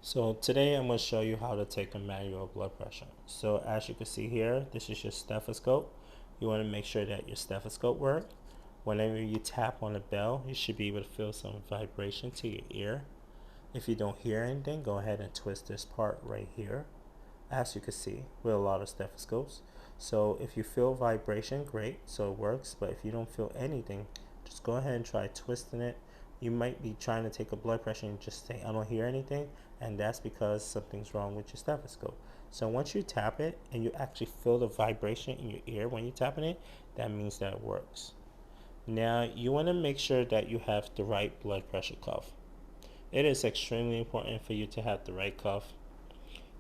So today I'm going to show you how to take a manual blood pressure. So as you can see here, this is your stethoscope. You want to make sure that your stethoscope works. Whenever you tap on the bell, you should be able to feel some vibration to your ear. If you don't hear anything, go ahead and twist this part right here, as you can see with a lot of stethoscopes. So if you feel vibration, great, so it works. But if you don't feel anything, just go ahead and try twisting it. You might be trying to take a blood pressure and just say, I don't hear anything, and that's because something's wrong with your stethoscope. So once you tap it and you actually feel the vibration in your ear when you're tapping it, that means that it works. Now you want to make sure that you have the right blood pressure cuff. It is extremely important for you to have the right cuff.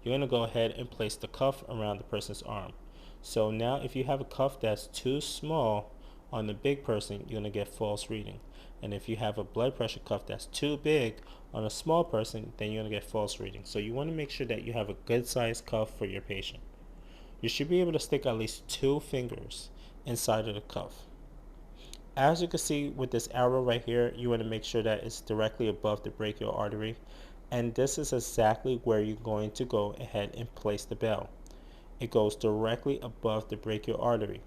You're going to go ahead and place the cuff around the person's arm. So now if you have a cuff that's too small on the big person, you're going to get false reading. And if you have a blood pressure cuff that's too big on a small person, then you're going to get false reading. So you want to make sure that you have a good sized cuff for your patient. You should be able to stick at least 2 fingers inside of the cuff. As you can see with this arrow right here, you want to make sure that it's directly above the brachial artery. And this is exactly where you're going to go ahead and place the bell. It goes directly above the brachial artery.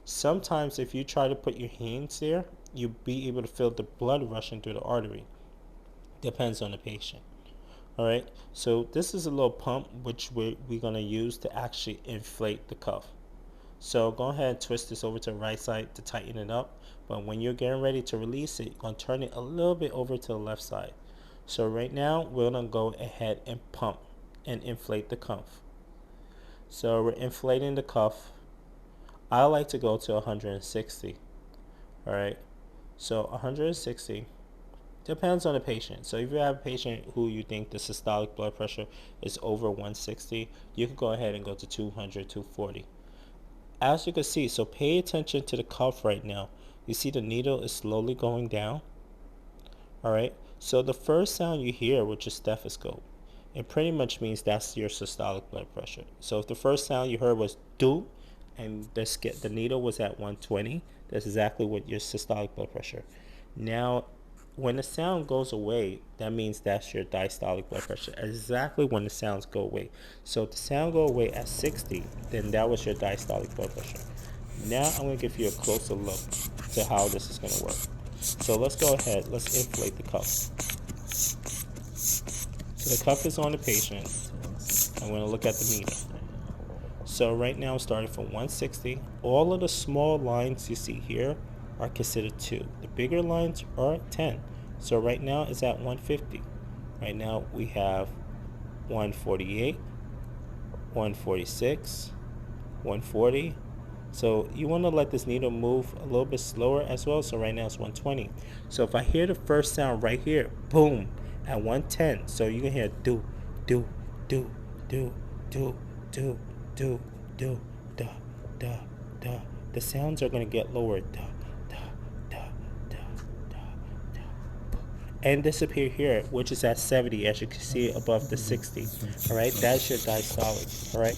Sometimes if you try to put your hands there, you'll be able to feel the blood rushing through the artery. Depends on the patient. Alright, so this is a little pump which we're going to use to actually inflate the cuff. So go ahead and twist this over to the right side to tighten it up. But when you're getting ready to release it, you're going to turn it a little bit over to the left side. So right now, we're going to go ahead and pump and inflate the cuff. So we're inflating the cuff. I like to go to 160. Alright, so 160. Depends on the patient. So if you have a patient who you think the systolic blood pressure is over 160, you can go ahead and go to 200, 240. As you can see, so pay attention to the cuff right now. You see the needle is slowly going down. Alright, so the first sound you hear with your stethoscope, it pretty much means that's your systolic blood pressure. So if the first sound you heard was do, and the needle was at 120, that's exactly what your systolic blood pressure. Now, when the sound goes away, that means that's your diastolic blood pressure. Exactly when the sounds go away. So if the sound go away at 60, then that was your diastolic blood pressure. Now I'm going to give you a closer look to how this is going to work. So let's go ahead. Let's inflate the cuff. So the cuff is on the patient. I'm going to look at the needle. So right now, starting from 160, all of the small lines you see here are considered 2. The bigger lines are 10. So right now it's at 150. Right now we have 148, 146, 140. So you want to let this needle move a little bit slower as well. So right now it's 120. So if I hear the first sound right here, boom, at 110. So you can hear do, do, do, do, do, do, do, do, da, da, da. The sounds are going to get lower. Da, da, da, da, da, da, and disappear here, which is at 70, as you can see above the 60. All right, that's your diastolic. All right.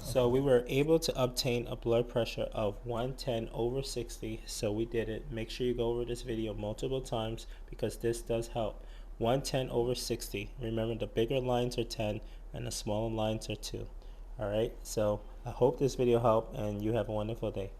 So we were able to obtain a blood pressure of 110 over 60. So we did it. Make sure you go over this video multiple times because this does help. 110 over 60. Remember, the bigger lines are 10 and the smaller lines are 2. All right. So I hope this video helped and you have a wonderful day.